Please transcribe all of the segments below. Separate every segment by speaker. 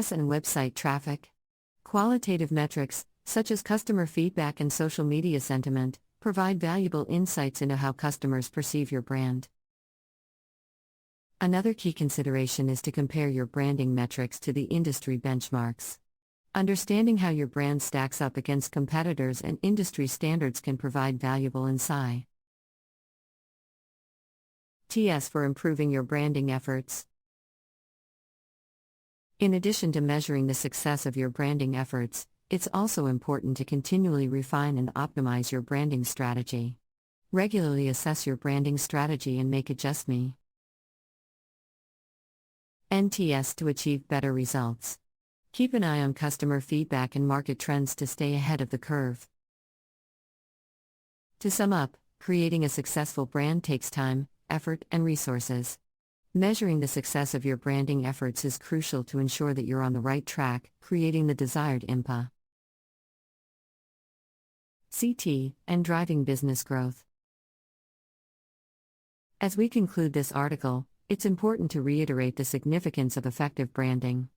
Speaker 1: and website traffic. Qualitative metrics, such as customer feedback and social media sentiment, provide valuable insights into how customers perceive your brand. Another key consideration is to compare your branding metrics to the industry benchmarks. Understanding how your brand stacks up against competitors and industry standards can provide valuable insight. TS for improving your branding efforts. In addition to measuring the success of your branding efforts, it's also important to continually refine and optimize your branding strategy. Regularly assess your branding strategy and make adjustments. NTS to achieve better results. Keep an eye on customer feedback and market trends to stay ahead of the curve. To sum up, creating a successful brand takes time, effort, and resources. Measuring the success of your branding efforts is crucial to ensure that you're on the right track, creating the desired impact. CT, and driving business growth. As we conclude this article, it's important to reiterate the significance of effective branding.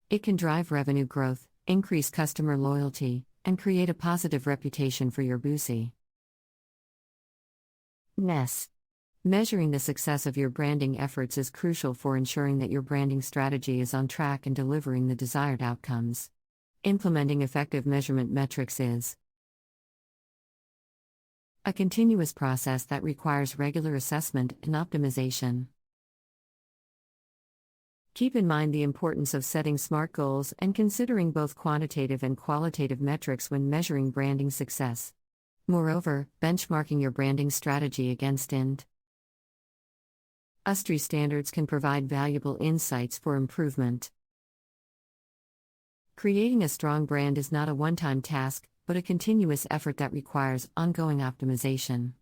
Speaker 1: It can drive revenue growth, increase customer loyalty, and create a positive reputation for your business. Measuring the success of your branding efforts is crucial for ensuring that your branding strategy is on track and delivering the desired outcomes. Implementing effective measurement metrics is a continuous process that requires regular assessment and optimization. Keep in mind the importance of setting SMART goals and considering both quantitative and qualitative metrics when measuring branding success. Moreover, benchmarking your branding strategy against industry standards can provide valuable insights for improvement. Creating a strong brand is not a one-time task, but a continuous effort that requires ongoing optimization.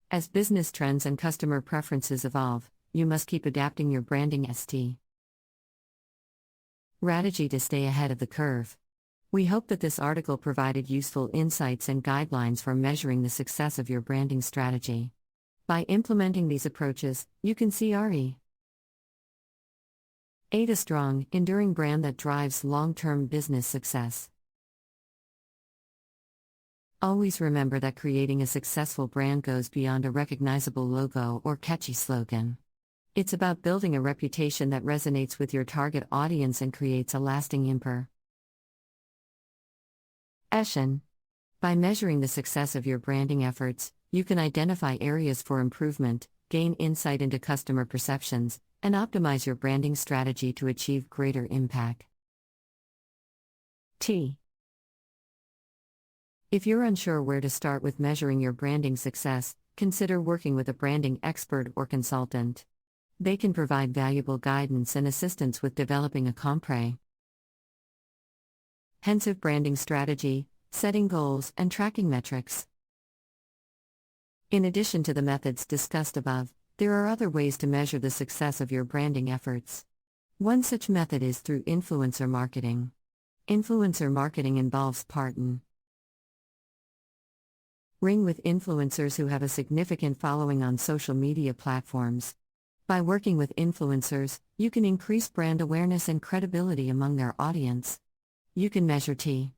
Speaker 1: As business trends and customer preferences evolve, you must keep adapting your branding strategy to stay ahead of the curve. We hope that this article provided useful insights and guidelines for measuring the success of your branding strategy. By implementing these approaches, you can create a strong, enduring brand that drives long-term business success. Always remember that creating a successful brand goes beyond a recognizable logo or catchy slogan. It's about building a reputation that resonates with your target audience and creates a lasting impression. By measuring the success of your branding efforts, you can identify areas for improvement, gain insight into customer perceptions, and optimize your branding strategy to achieve greater impact. If you're unsure where to start with measuring your branding success, consider working with a branding expert or consultant. They can provide valuable guidance and assistance with developing a comprehensive branding strategy, setting goals, and tracking metrics. In addition to the methods discussed above, there are other ways to measure the success of your branding efforts. One such method is through influencer marketing. Influencer marketing involves partnering with influencers who have a significant following on social media platforms. By working with influencers, you can increase brand awareness and credibility among their audience. You can measure key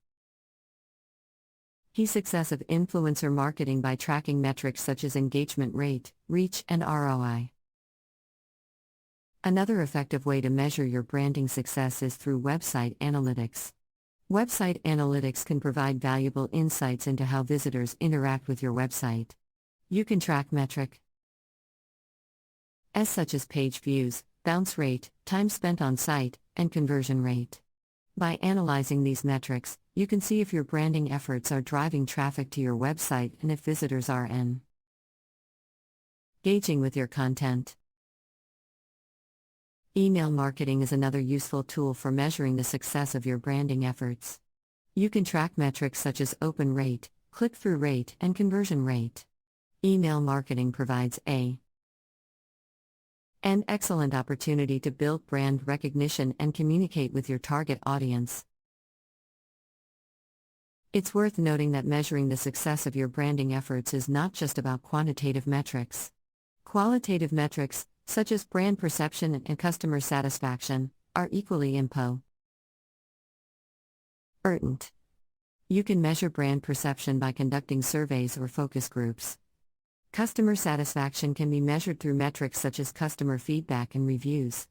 Speaker 1: success of influencer marketing by tracking metrics such as engagement rate, reach, and ROI. Another effective way to measure your branding success is through website analytics. Website analytics can provide valuable insights into how visitors interact with your website. You can track metrics such as page views, bounce rate, time spent on site, and conversion rate. By analyzing these metrics, you can see if your branding efforts are driving traffic to your website and if visitors are engaging with your content. Email marketing is another useful tool for measuring the success of your branding efforts. You can track metrics such as open rate, click-through rate, and conversion rate. Email marketing provides an excellent opportunity to build brand recognition and communicate with your target audience. It's worth noting that measuring the success of your branding efforts is not just about quantitative metrics. Qualitative metrics, such as brand perception and customer satisfaction, are equally important. Urgent. You can measure brand perception by conducting surveys or focus groups. Customer satisfaction can be measured through metrics such as customer feedback and reviews.